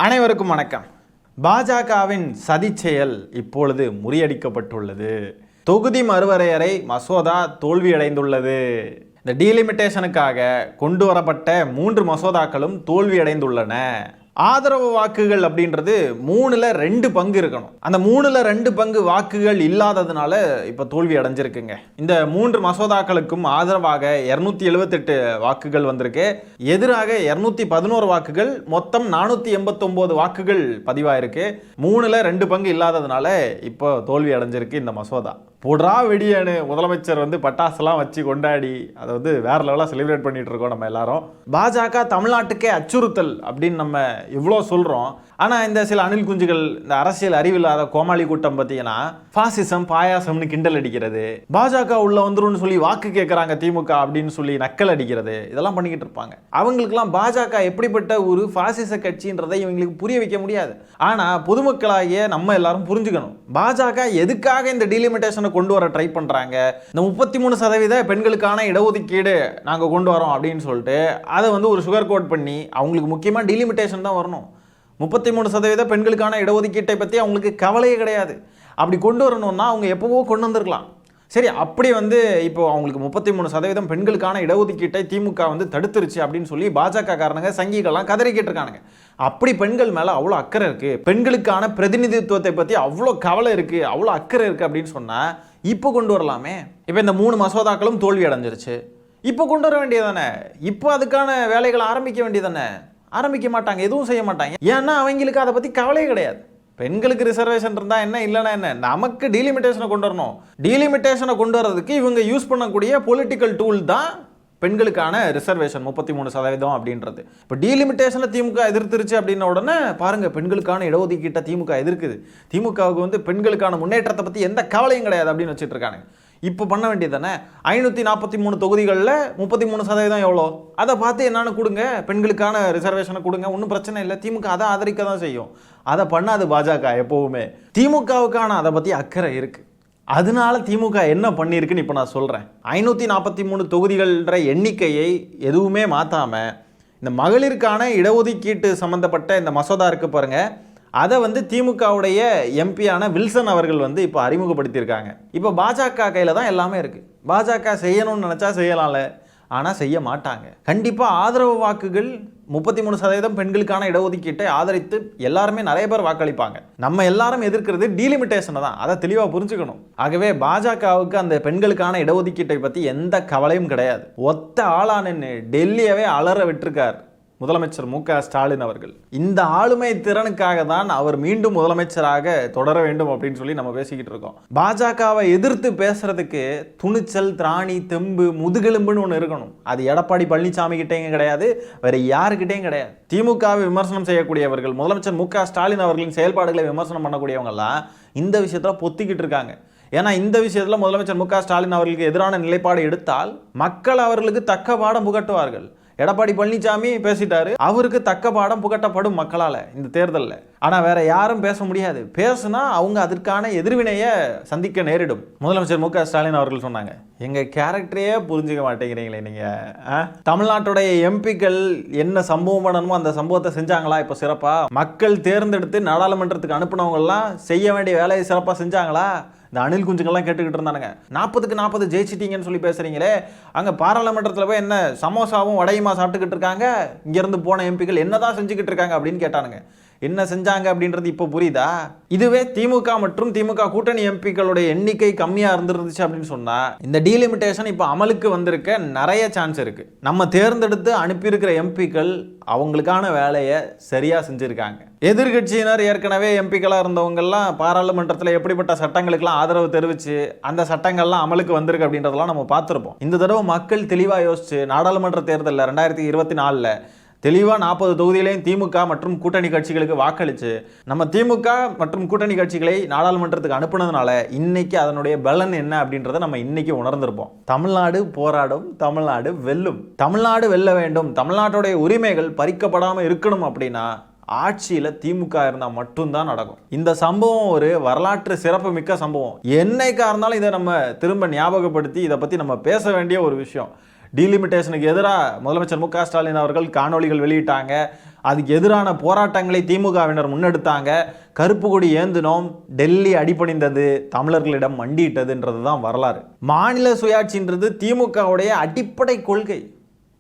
அனைவருக்கும் வணக்கம். பாஜகவின் சதி செயல் இப்பொழுது முறியடிக்கப்பட்டுள்ளது. தொகுதி மறுவரையறை மசோதா தோல்வியடைந்துள்ளது. இந்த டீலிமிட்டேஷனுக்காக கொண்டு வரப்பட்ட 3 மசோதாக்களும் தோல்வியடைந்துள்ளன. ஆதரவு வாக்குகள் அப்படின்றது 3ல் 2 பங்கு இருக்கணும். அந்த 3ல் 2 பங்கு வாக்குகள் இல்லாததுனால இப்போ தோல்வி அடைஞ்சிருக்குங்க. இந்த 3 மசோதாக்களுக்கும் ஆதரவாக 278 வாக்குகள் வந்திருக்கு. எதிராக 211 வாக்குகள், மொத்தம் 489 வாக்குகள் பதிவாயிருக்கு. 3ல் 2 பங்கு இல்லாததுனால இப்போ தோல்வி அடைஞ்சிருக்கு இந்த மசோதா. போடுறா வெடியானு முதலமைச்சர் பட்டாசுலாம் வச்சு கொண்டாடி அதை வேற லெவலாக செலிப்ரேட் பண்ணிட்டு இருக்கோம் நம்ம எல்லாரும். பாஜக தமிழ்நாட்டுக்கே அச்சுறுத்தல் அப்படின்னு நம்ம இவ்வளோ சொல்கிறோம். ஆனால் இந்த சில அணில் குஞ்சுகள், இந்த அரசியல் அறிவில்லாத கோமாளி கூட்டம் பார்த்தீங்கன்னா பாசிசம் பாயாசம்னு கிண்டல் அடிக்கிறது, பாஜக உள்ள வந்துருன்னு சொல்லி வாக்கு கேட்குறாங்க திமுக அப்படின்னு சொல்லி நக்கல் அடிக்கிறது, இதெல்லாம் பண்ணிக்கிட்டு இருப்பாங்க. அவங்களுக்குலாம் பாஜக எப்படிப்பட்ட ஒரு பாசிச கட்சின்றதை இவங்களுக்கு புரிய வைக்க முடியாது. ஆனால் பொதுமக்களாகிய நம்ம எல்லாரும் புரிஞ்சுக்கணும், பாஜக எதுக்காக இந்த டீலிமிட்டேஷனை கொண்டு வர ட்ரை பண்ணுறாங்க. இந்த 33% பெண்களுக்கான இடஒதுக்கீடு நாங்கள் கொண்டு வரோம் அப்படின்னு சொல்லிட்டு அதை ஒரு சுகர் கோட் பண்ணி, அவங்களுக்கு முக்கியமாக டீலிமிட்டேஷன் தான் வரணும். 33% பெண்களுக்கான இடஒதுக்கீட்டை பற்றி அவங்களுக்கு கவலையே கிடையாது. அப்படி கொண்டு வரணும்னா அவங்க எப்போவோ கொண்டு வந்திருக்கலாம். சரி, அப்படி இப்போ அவங்களுக்கு 33% பெண்களுக்கான இடஒதுக்கீட்டை திமுக தடுத்துருச்சு அப்படின்னு சொல்லி பாஜக காரணங்க சங்கிகள்லாம் கதறிக்கிட்டு இருக்கானுங்க. அப்படி பெண்கள் மேலே அவ்வளோ அக்கறை இருக்குது, பெண்களுக்கான பிரதிநிதித்துவத்தை பற்றி அவ்வளோ கவலை இருக்குது, அவ்வளோ அக்கறை இருக்குது அப்படின்னு சொன்னால் இப்போ கொண்டு வரலாமே. இப்போ இந்த 3 மசோதாக்களும் தோல்வி அடைஞ்சிருச்சு. இப்போ கொண்டு வர வேண்டியதானே, இப்போ அதுக்கான வேலைகளை ஆரம்பிக்க வேண்டியதானே. ஆரம்பிக்க மாட்டாங்க, எதுவும் செய்ய மாட்டாங்க. ஏன்னா அவங்களுக்கு அதை பற்றி கவலையே கிடையாது. பெண்களுக்கு ரிசர்வேஷன் இருந்தால் என்ன, இல்லைன்னா என்ன, நமக்கு டீலிமிட்டேஷனை கொண்டு வரணும். டீலிமிட்டேஷனை கொண்டு வரதுக்கு இவங்க யூஸ் பண்ணக்கூடிய பொலிட்டிக்கல் டூல் தான் பெண்களுக்கான ரிசர்வேஷன் 33% அப்படின்றது. இப்போ டீலிமிட்டேஷனை திமுக எதிர்த்துருச்சு அப்படின்ன உடனே பாருங்க, பெண்களுக்கான இடஒதுக்கீட்டை திமுக எதிர்க்குது. திமுகவுக்கு பெண்களுக்கான முன்னேற்றத்தை பற்றி எந்த கவலையும் கிடையாது அப்படின்னு வச்சுட்டு இருக்காங்க. இப்போ பண்ண வேண்டியது தானே, 543 தொகுதிகளில் 33% எவ்வளோ, அதை பார்த்து என்னன்னு கொடுங்க, பெண்களுக்கான ரிசர்வேஷனை கொடுங்க, ஒன்றும் பிரச்சனை இல்லை. திமுக அதை ஆதரிக்க தான் செய்யும். அதை பண்ணாது பாஜக எப்போவுமே. திமுகவுக்கான அதை பற்றி அக்கறை இருக்குது. அதனால திமுக என்ன பண்ணியிருக்குன்னு இப்போ நான் சொல்கிறேன். 543 தொகுதிகள்ன்ற எண்ணிக்கையை எதுவுமே மாற்றாமல் இந்த மகளிருக்கான இடஒதுக்கீட்டு சம்மந்தப்பட்ட இந்த மசோதா இருக்குது பாருங்கள், அதை திமுகவுடைய எம்பியான வில்சன் அவர்கள் இப்போ அறிமுகப்படுத்தியிருக்காங்க. இப்போ பாஜக கையில் தான் எல்லாமே இருக்குது. பாஜக செய்யணும்னு நினச்சா செய்யலாம்ல, ஆனால் செய்ய மாட்டாங்க. கண்டிப்பாக ஆதரவு வாக்குகள் 33% பெண்களுக்கான இடஒதுக்கீட்டை ஆதரித்து எல்லாருமே நிறைய பேர் வாக்களிப்பாங்க. நம்ம எல்லாரும் எதிர்க்கிறது டீலிமிட்டேஷனை தான், அதை தெளிவாக புரிஞ்சுக்கணும். ஆகவே பாஜகவுக்கு அந்த பெண்களுக்கான இடஒதுக்கீட்டை பற்றி எந்த கவலையும் கிடையாது. ஒத்த ஆளானு டெல்லியவே அலற விட்டுருக்கார் முதலமைச்சர் மு.க. ஸ்டாலின் அவர்கள். இந்த ஆளுமை திறனுக்காக தான் அவர் மீண்டும் முதலமைச்சராக தொடர வேண்டும் அப்படின்னு சொல்லி நம்ம பேசிக்கிட்டு இருக்கோம். பாஜகவை எதிர்த்து பேசுறதுக்கு துணிச்சல், திராணி, தெம்பு, முதுகெலும்புன்னு ஒன்று இருக்கணும். அது எடப்பாடி பழனிசாமி கிட்டேயும் கிடையாது, வேற யாருக்கிட்டையும் கிடையாது. திமுகவை விமர்சனம் செய்யக்கூடியவர்கள், முதலமைச்சர் மு.க. ஸ்டாலின் அவர்களின் செயல்பாடுகளை விமர்சனம் பண்ணக்கூடியவங்கெல்லாம் இந்த விஷயத்தில் பொத்திக்கிட்டு இருக்காங்க. ஏன்னா இந்த விஷயத்தில் முதலமைச்சர் மு.க. ஸ்டாலின் அவர்களுக்கு எதிரான நிலைப்பாடு எடுத்தால் மக்கள் அவர்களுக்கு தக்க பாடம் புகட்டுவார்கள். எடப்பாடி பழனிசாமி பேசிட்டாரு, அவருக்கு தக்க பாடம் புகட்டப்படும் மக்களால் இந்த தேர்தலில். ஆனால் வேற யாரும் பேச முடியாது. பேசுனா அவங்க அதற்கான எதிர்வினையை சந்திக்க நேரிடும். முதலமைச்சர் மு.க. ஸ்டாலின் அவர்கள் சொன்னாங்க, எங்கள் கேரக்டரையே புரிஞ்சுக்க மாட்டேங்கிறீங்களே நீங்கள். தமிழ்நாட்டுடைய எம்பிக்கள் என்ன சம்பவம் பண்ணணுமோ அந்த சம்பவத்தை செஞ்சாங்களா? இப்போ சிறப்பாக மக்கள் தேர்ந்தெடுத்து நாடாளுமன்றத்துக்கு அனுப்பினவங்கெல்லாம் செய்ய வேண்டிய வேலையை சிறப்பாக செஞ்சாங்களா? இந்த அணில் குஞ்சுங்கள்லாம் கேட்டுக்கிட்டு இருந்தானுங்க, 40க்கு 40 ஜெயிச்சிட்டீங்கன்னு சொல்லி பேசுறீங்களே, அங்கே பாராளுமன்றத்தில் போய் என்ன சமோசாவும் வடையுமா சாப்பிட்டுக்கிட்டு இருக்காங்க, இங்கேருந்து போன எம்பிக்கள் என்னதான் செஞ்சுக்கிட்டு இருக்காங்க அப்படின்னு கேட்டானுங்க. என்ன செஞ்சாங்க அப்படின்றது இப்போ புரியுதா? இதுவே திமுக மற்றும் திமுக கூட்டணி எம்பிக்களுடைய எண்ணிக்கை கம்மியாக இருந்துருந்துச்சு அப்படின்னு சொன்னால் இந்த டீலிமிட்டேஷன் இப்போ அமலுக்கு வந்திருக்க நிறைய சான்ஸ் இருக்குது. நம்ம தேர்ந்தெடுத்து அனுப்பியிருக்கிற எம்பிக்கள் அவங்களுக்கான வேலையை சரியாக செஞ்சுருக்காங்க. எதிர்கட்சியினர் ஏற்கனவே எம்பிக்களாக இருந்தவங்கெல்லாம் பாராளுமன்றத்தில் எப்படிப்பட்ட சட்டங்களுக்கெல்லாம் ஆதரவு தெரிவித்து அந்த சட்டங்கள்லாம் அமலுக்கு வந்திருக்கு அப்படின்றதெல்லாம் நம்ம பார்த்துருப்போம். இந்த தடவை மக்கள் தெளிவாக யோசிச்சு நாடாளுமன்ற தேர்தலில் 2024 தெளிவாக 40 தொகுதியிலையும் திமுக மற்றும் கூட்டணி கட்சிகளுக்கு வாக்களித்து நம்ம திமுக மற்றும் கூட்டணி கட்சிகளை நாடாளுமன்றத்துக்கு அனுப்புனதுனால இன்னைக்கு அதனுடைய பலன் என்ன அப்படின்றத நம்ம இன்னைக்கு உணர்ந்திருப்போம். தமிழ்நாடு போராடும், தமிழ்நாடு வெல்லும். தமிழ்நாடு வெல்ல வேண்டும், தமிழ்நாட்டுடைய உரிமைகள் பறிக்கப்படாமல் இருக்கணும் அப்படின்னா ஆட்சியில் திமுக இருந்தால் மட்டும்தான் நடக்கும். இந்த சம்பவம் ஒரு வரலாற்று சிறப்பு மிக்க சம்பவம். என்னைக்கா இருந்தாலும் இதை நம்ம திரும்ப ஞாபகப்படுத்தி இதை பற்றி நம்ம பேச வேண்டிய ஒரு விஷயம். டீலிமிட்டேஷனுக்கு எதிராக முதலமைச்சர் மு.க. ஸ்டாலின் அவர்கள் காணொலிகள் வெளியிட்டாங்க. அதுக்கு எதிரான போராட்டங்களை திமுகவினர் முன்னெடுத்தாங்க. கருப்பு கொடி ஏந்தினோம், டெல்லி அடிபணிந்தது, தமிழர்களிடம் மண்டியிட்டதுன்றது தான் வரலாறு. மாநில சுயாட்சின்றது திமுகவுடைய அடிப்படை கொள்கை.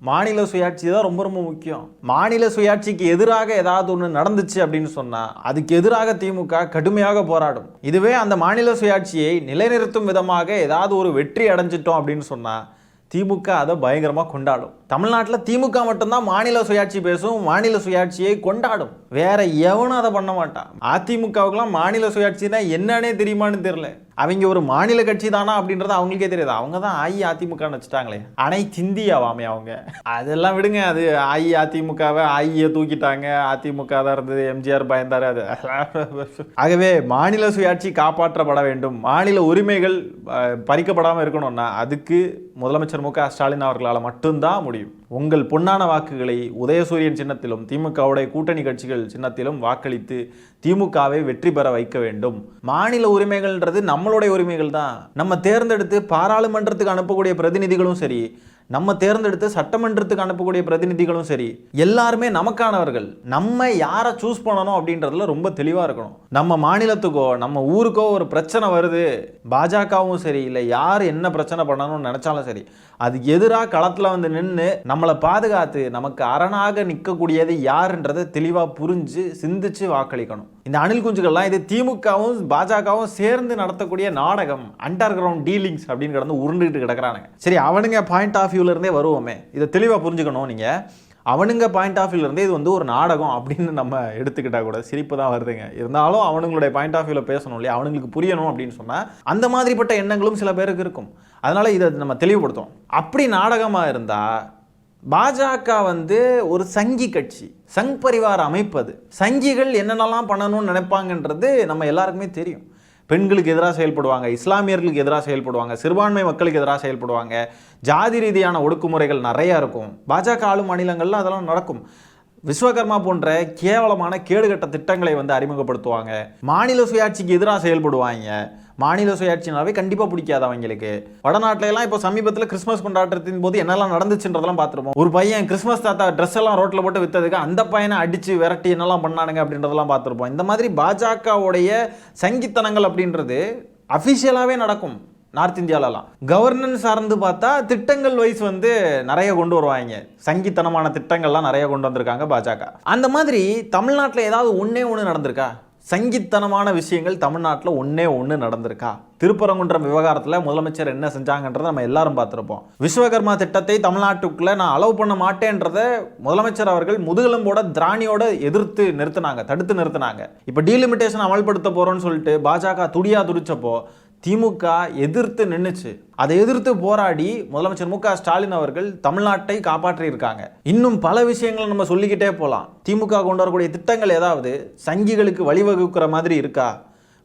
மாநில சுயாட்சி தான் ரொம்ப ரொம்ப முக்கியம். மாநில சுயாட்சிக்கு எதிராக ஏதாவது ஒன்று நடந்துச்சு அப்படின்னு சொன்னால் அதுக்கு எதிராக திமுக கடுமையாக போராடும். இதுவே அந்த மாநில சுயாட்சியை நிலைநிறுத்தும் விதமாக ஏதாவது ஒரு வெற்றி அடைஞ்சிட்டோம் அப்படின்னு சொன்னால் திமுக அதை பயங்கரமாக கொண்டாடும். தமிழ்நாட்டில் திமுக மட்டும்தான் மாநில சுயாட்சி பேசும், மாநில சுயாட்சியை கொண்டாடும். வேற எவனும் அதை பண்ண மாட்டான். அதிமுகவுக்குலாம் மாநில சுயாட்சினா என்னன்னே தெரியுமான்னு தெரியல. அவங்க ஒரு மாநில கட்சி தானா அப்படின்றது அவங்களுக்கே தெரியாது. அவங்க தான் அஇஅதிமுகன்னு வச்சுட்டாங்களே, அனைத்து இந்தியாவாமே அவங்க. அதெல்லாம் விடுங்க, அது அஇஅதிமுகவை ஐய தூக்கிட்டாங்க. அதிமுக தான் இருந்தது, எம்ஜிஆர் பயந்தாரு. அது ஆகவே மாநில சுயாட்சி காப்பாற்றப்பட வேண்டும். மாநில உரிமைகள் பறிக்கப்படாமல் இருக்கணும்னா அதுக்கு முதலமைச்சர் மு க ஸ்டாலின் அவர்களால் மட்டும்தான் முடியும். உங்கள் பொன்னான வாக்குகளை உதயசூரியன் சின்னத்திலும் திமுகவுடைய கூட்டணி கட்சிகள் சின்னத்திலும் வாக்களித்து திமுகவை வெற்றி பெற வைக்க வேண்டும். மாநில உரிமைகள்ன்றது நம்மளுடைய உரிமைகள் தான். நம்ம தேர்ந்தெடுத்து பாராளுமன்றத்துக்கு அனுப்பக்கூடிய பிரதிநிதிகளும் சரி, நம்ம தேர்ந்தெடுத்து சட்டமன்றத்துக்கு அனுப்பக்கூடிய பிரதிநிதிகளும் சரி, எல்லாருமே நமக்கானவர்கள். நம்ம யாரை சூஸ் பண்ணணும் அப்படின்றதுல ரொம்ப தெளிவாக இருக்கணும். நம்ம மாநிலத்துக்கோ நம்ம ஊருக்கோ ஒரு பிரச்சனை வருது, பாஜகவும் சரி இல்லை யார் என்ன பிரச்சனை பண்ணணும்னு நினைச்சாலும் சரி, அதுக்கு எதிராக களத்தில் வந்து நின்று நம்மளை பாதுகாத்து நமக்கு அரணாக நிற்கக்கூடியது யாருன்றதை தெளிவாக புரிஞ்சு சிந்திச்சு வாக்களிக்கணும். இந்த அணில் குஞ்சுகள்லாம் இது திமுகவும் பாஜகவும் சேர்ந்து நடத்தக்கூடிய நாடகம், அண்டர் கிரவுண்ட் டீலிங்ஸ் அப்படின்னு கிடந்து உருண்டுகிட்டு கிடக்குறானுங்க. சரி, அவனுங்க பாயிண்ட் ஆஃப் வியூல இருந்தே வருவோமே, இதை தெளிவாக புரிஞ்சுக்கணும். நீங்கள் அவனுங்க பாயிண்ட் ஆஃப் வியூல இருந்தே இது வந்து ஒரு நாடகம் அப்படின்னு நம்ம எடுத்துக்கிட்டா கூட சிரிப்பு தான் வருதுங்க. இருந்தாலும் அவனுங்களுடைய பாயிண்ட் ஆஃப் வியூல பேசணும் இல்லையா, அவனுங்களுக்கு புரியணும் அப்படின்னு சொன்னால் அந்த மாதிரிப்பட்ட எண்ணங்களும் சில பேருக்கு இருக்கும். அதனால இதை நம்ம தெளிவுபடுத்தும். அப்படி நாடகமாக இருந்தால் பாஜக வந்து ஒரு சங்கி கட்சி, சங் பரிவார அமைப்பது. சங்கிகள் என்னென்னலாம் பண்ணணும்னு நினைப்பாங்கன்றது நம்ம எல்லாருக்குமே தெரியும். பெண்களுக்கு எதிராக செயல்படுவாங்க, இஸ்லாமியர்களுக்கு எதிராக செயல்படுவாங்க, சிறுபான்மை மக்களுக்கு எதிராக செயல்படுவாங்க, ஜாதி ரீதியான ஒடுக்குமுறைகள் நிறையா இருக்கும். பாஜக ஆளும் மாநிலங்களில் அதெல்லாம் நடக்கும். விஸ்வகர்மா போன்ற கேவலமான கேடுகட்ட திட்டங்களை வந்து அறிமுகப்படுத்துவாங்க. மாநில சுயாட்சிக்கு எதிராக செயல்படுவாங்க. மாநில சுயாட்சினாவே கண்டிப்பாக பிடிக்காது அவங்களுக்கு. வடநாட்டில எல்லாம் இப்போ சமீபத்தில் கிறிஸ்மஸ் கொண்டாட்டத்தின் போது என்னெல்லாம் நடந்துச்சுன்றதெல்லாம் பார்த்துருப்போம். ஒரு பையன் கிறிஸ்மஸ் தாத்தா ட்ரெஸ் எல்லாம் ரோட்டில் போட்டு விற்றதுக்கு அந்த பையனை அடித்து விரட்டி என்னெல்லாம் பண்ணானுங்க அப்படின்றதெல்லாம் பார்த்துருப்போம். இந்த மாதிரி பாஜகவுடைய சங்கித்தனங்கள் அப்படின்றது அஃபிஷியலாகவே நடக்கும். நார்த் இந்தியாவிலலாம் கவர்னன்ஸ் சார்ந்து பார்த்தா திட்டங்கள் வைஸ் வந்து நிறைய கொண்டு வருவாங்க. சங்கித்தனமான திட்டங்கள்லாம் நிறைய கொண்டு வந்திருக்காங்க பாஜக. அந்த மாதிரி தமிழ்நாட்டில் ஏதாவது ஒன்று நடந்திருக்கா? சங்கித்தனமான விஷயங்கள் தமிழ்நாட்டில் ஒன்று நடந்திருக்கா? திருப்பரங்குன்றம் விவகாரத்தில் முதலமைச்சர் என்ன செஞ்சாங்கன்றதை நம்ம எல்லாரும் பார்த்துருப்போம். விஸ்வகர்மா திட்டத்தை தமிழ்நாட்டுக்குள்ளே நான் அலோவ் பண்ண மாட்டேன்றதை முதலமைச்சர் அவர்கள் முதுகெலும்போட திராணியோட எதிர்த்து நிறுத்தினாங்க, தடுத்து நிறுத்தினாங்க. இப்போ டீலிமிட்டேஷன் அமல்படுத்த போகிறோன்னு சொல்லிட்டு பாஜக துடிச்சப்போ திமுக எதிர்த்து நின்றுச்சு. அதை எதிர்த்து போராடி முதலமைச்சர் மு க ஸ்டாலின் அவர்கள் தமிழ்நாட்டை காப்பாற்றி இருக்காங்க. இன்னும் பல விஷயங்களை நம்ம சொல்லிக்கிட்டே போகலாம். திமுக கொண்டு வரக்கூடிய திட்டங்கள் ஏதாவது சங்கிகளுக்கு வழிவகுக்கிற மாதிரி இருக்கா?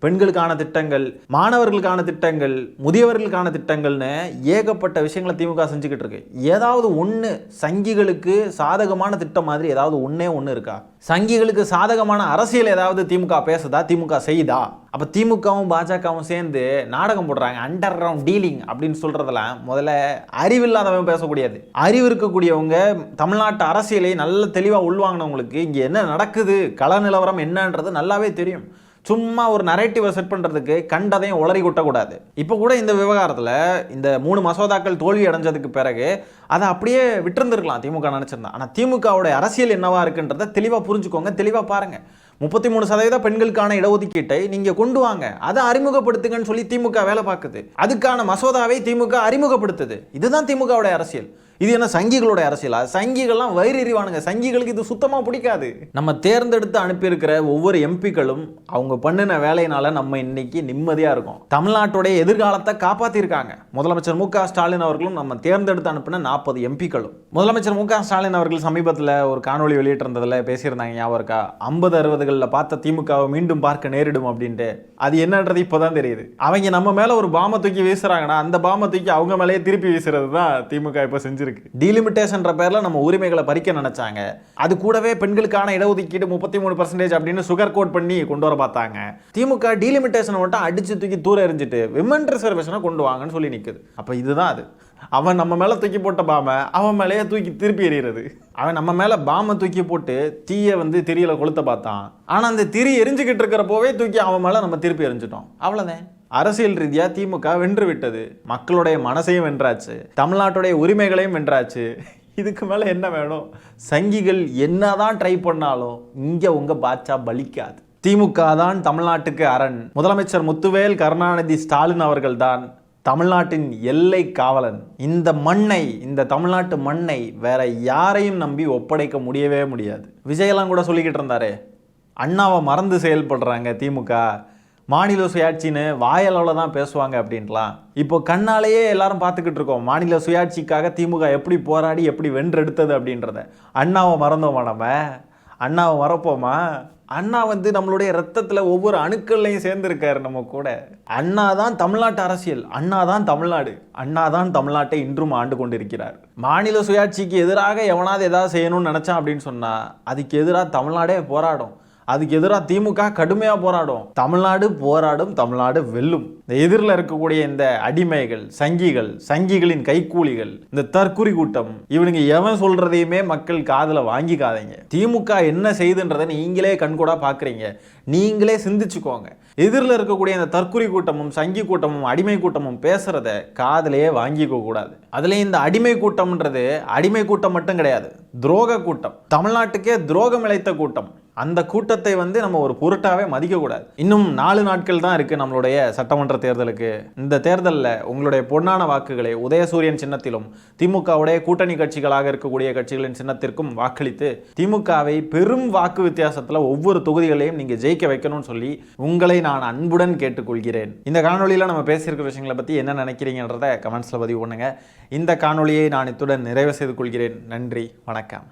பெண்களுக்கான திட்டங்கள், மாணவர்களுக்கான திட்டங்கள், முதியவர்களுக்கான திட்டங்கள்னு ஏகப்பட்ட விஷயங்களை திமுக செஞ்சுக்கிட்டு இருக்கு. ஏதாவது ஒன்று சங்கிகளுக்கு சாதகமான திட்டம் மாதிரி ஏதாவது ஒன்று இருக்கா? சங்கிகளுக்கு சாதகமான அரசியல் ஏதாவது திமுக பேசுதா, திமுக செய்யுதா? அப்போ திமுகவும் பாஜகவும் சேர்ந்து நாடகம் போடுறாங்க, அண்டர் கிரவுண்ட் டீலிங் அப்படின்னு சொல்றதெல்லாம் முதல்ல அறிவில்லாதவங்க பேசக்கூடியது. அறிவு இருக்கக்கூடியவங்க தமிழ்நாட்டு அரசியலை நல்ல தெளிவாக உள்வாங்கினவங்களுக்கு இங்கே என்ன நடக்குது, கள நிலவரம் என்னன்றது நல்லாவே தெரியும். சும்மா ஒரு நரேட்டிவை செட் பண்ணுறதுக்கு கண்டதையும் உளறி கொட்டக்கூடாது. இப்போ கூட இந்த விவகாரத்தில் இந்த 3 மசோதாக்கள் தோல்வி அடைஞ்சதுக்கு பிறகு அதை அப்படியே விட்டுருந்துருக்கலாம் திமுக நினச்சிருந்தா. ஆனால் திமுகவுடைய அரசியல் என்னவா இருக்குன்றதை தெளிவாக புரிஞ்சுக்கோங்க, தெளிவாக பாருங்கள். 33% பெண்களுக்கான இடஒதுக்கீட்டை நீங்கள் கொண்டு வாங்க, அதை அறிமுகப்படுத்துங்கன்னு சொல்லி திமுக வேலை பார்க்குது. அதுக்கான மசோதாவை திமுக அறிமுகப்படுத்துது. இதுதான் திமுகவுடைய அரசியல். இது என்ன சங்கிகளுடைய அரசியலா? சங்கிகள்லாம் வயிறறிவானுங்க. சங்கிகளுக்கு இது சுத்தமாக பிடிக்காது. நம்ம தேர்ந்தெடுத்து அனுப்பியிருக்கிற ஒவ்வொரு எம்பிக்களும் அவங்க பண்ணின வேலையினால நம்ம இன்னைக்கு நிம்மதியாக இருக்கும். தமிழ்நாட்டுடைய எதிர்காலத்தை காப்பாற்றிருக்காங்க. முதலமைச்சர் மு க ஸ்டாலின் அவர்களும் நம்ம தேர்ந்தெடுத்து அனுப்பின 40 எம்பிக்களும். முதலமைச்சர் மு க ஸ்டாலின் அவர்கள் சமீபத்தில் ஒரு காணொலி வெளியிட்டிருந்ததில் பேசியிருந்தாங்க, ஞாபகம் இருக்கா? 50-60களில் பார்த்த திமுகவை மீண்டும் பார்க்க நேரிடும் அப்படின்ட்டு. அது என்னன்றது இப்போதான் தெரியுது. அவங்க நம்ம மேலே ஒரு பாம்பை தூக்கி வீசுறாங்கன்னா அந்த பாம்பை தூக்கி அவங்க மேலேயே திருப்பி வீசுறது தான் திமுக இப்போ செஞ்சு. டீலிமிட்டேஷன் பேர்ல நம்ம உரிமைகளை பறிக்க நினைச்சாங்க. அது கூடவே பெண்களுக்கான இடஒதுக்கீடு 33% அப்படின்னு சுகர் கோட் பண்ணி கொண்டு வர பார்த்தாங்க. திமுக டீலிமிட்டேஷன் மட்டும் அடிச்சு தூக்கி தூர எறிஞ்சிட்டு விமன் ரிசர்வேஷனை கொண்டு வாங்கன்னு சொல்லி நிற்குது. அப்ப இதுதான் அது. அவன் நம்ம மேலே தூக்கி போட்ட பாமை அவன் மேலேயே தூக்கி திருப்பி எறிகிறது. அவன் நம்ம மேலே பாமை தூக்கி போட்டு தீயை வந்து திரியில கொளுத்த பார்த்தான். ஆனால் அந்த திரி எரிஞ்சுக்கிட்டு இருக்கிறப்போவே தூக்கி அவன் மேலே நம்ம திருப்பி எரிஞ்சிட்டோம். அவ்வளோதான். அரசியல் ரீதியாக திமுக வென்று விட்டது. மக்களுடைய மனசையும் வென்றாச்சு, தமிழ்நாட்டுடைய உரிமைகளையும் வென்றாச்சு. இதுக்கு மேலே என்ன வேணும்? சங்கிகள் என்னதான் ட்ரை பண்ணாலும் இங்கே உங்கள் பாட்சா பலிக்காது. திமுக தான் தமிழ்நாட்டுக்கு அரண். முதலமைச்சர் முத்துவேல் கருணாநிதி ஸ்டாலின் அவர்கள் தான் தமிழ்நாட்டின் எல்லை காவலன். இந்த மண்ணை, இந்த தமிழ்நாட்டு மண்ணை வேற யாரையும் நம்பி ஒப்படைக்க முடியவே முடியாது. விஜயெல்லாம் கூட சொல்லிக்கிட்டு இருந்தாரு, அண்ணாவை மறந்து செயல்படுறாங்க திமுக, மாநில சுயாட்சின்னு வாயளவில் தான் பேசுவாங்க அப்படின்லாம். இப்போ கண்ணாலேயே எல்லாரும் பார்த்துக்கிட்டு இருக்கோம் மாநில சுயாட்சிக்காக திமுக எப்படி போராடி எப்படி வென்றெடுத்தது அப்படின்றத. அண்ணாவை மறந்தோமா? நம்ம அண்ணாவை மறப்போமா? அண்ணா வந்து நம்மளுடைய ரத்தத்தில் ஒவ்வொரு அணுக்கள்லையும் சேர்ந்துருக்காரு நம்ம கூட. அண்ணா தான் தமிழ்நாட்டு அரசியல், அண்ணா தான் தமிழ்நாடு, அண்ணா தான் தமிழ்நாட்டை இன்றும் ஆண்டு கொண்டிருக்கிறார். மாநில சுயாட்சிக்கு எதிராக எவனாவது ஏதாவது செய்யணும்னு நினச்சான் அப்படின்னு சொன்னால் அதுக்கு எதிராக தமிழ்நாடே போராடும். அதுக்கு எதிராக திமுக கடுமையாக போராடும். தமிழ்நாடு போராடும், தமிழ்நாடு வெல்லும். இந்த எதிரில் இருக்கக்கூடிய இந்த அடிமைகள், சங்கிகளின் கைக்கூலிகள், இந்த தற்குறி கூட்டம், இவனுங்க எவன் சொல்றதையுமே மக்கள் காதில் வாங்கிக்காதீங்க. திமுக என்ன செய்துன்றதை நீங்களே கண்கூடா பார்க்குறீங்க, நீங்களே சிந்திச்சுக்கோங்க. எதிரில் இருக்கக்கூடிய இந்த தற்குறி கூட்டமும் சங்கி கூட்டமும் அடிமை கூட்டமும் பேசுறத காதிலேயே வாங்கிக்க கூடாது. அதுலேயும் இந்த அடிமை கூட்டம்ன்றது அடிமை கூட்டம் மட்டும் கிடையாது, துரோக கூட்டம், தமிழ்நாட்டுக்கே துரோகம் இழைத்த கூட்டம். அந்த கூட்டத்தை வந்து நம்ம ஒரு பொருட்டாவே மதிக்கக்கூடாது. இன்னும் 4 நாட்கள் தான் இருக்குது நம்மளுடைய சட்டமன்ற தேர்தலுக்கு. இந்த தேர்தலில் உங்களுடைய பொன்னான வாக்குகளை உதயசூரியன் சின்னத்திலும் திமுகவுடைய கூட்டணி கட்சிகளாக இருக்கக்கூடிய கட்சிகளின் சின்னத்திற்கும் வாக்களித்து திமுகவை பெரும் வாக்கு வித்தியாசத்தில் ஒவ்வொரு தொகுதிகளையும் நீங்கள் ஜெயிக்க வைக்கணும்னு சொல்லி உங்களை நான் அன்புடன் கேட்டுக்கொள்கிறேன். இந்த காணொலியில் நம்ம பேசியிருக்கிற விஷயங்களை பற்றி என்ன நினைக்கிறீங்கன்றதை கமெண்ட்ஸில் பதிவு பண்ணுங்கள். இந்த காணொலியை நான் இத்துடன் நிறைவு செய்து கொள்கிறேன். நன்றி, வணக்கம்.